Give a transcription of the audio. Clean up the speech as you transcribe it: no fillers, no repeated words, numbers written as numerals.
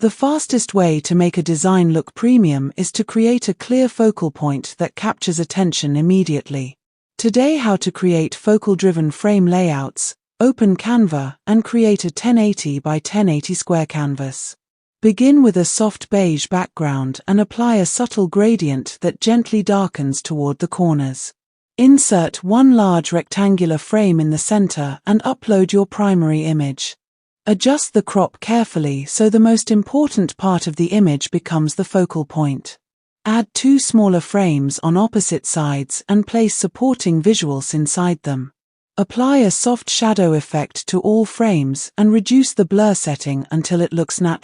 The fastest way to make a design look premium is to create a clear focal point that captures attention immediately. Today, how to create focal-driven frame layouts. Open Canva and create a 1080 by 1080 square canvas. Begin with a soft beige background and apply a subtle gradient that gently darkens toward the corners. Insert one large rectangular frame in the center and upload your primary image. Adjust the crop carefully so the most important part of the image becomes the focal point. Add two smaller frames on opposite sides and place supporting visuals inside them. Apply a soft shadow effect to all frames and reduce the blur setting until it looks natural.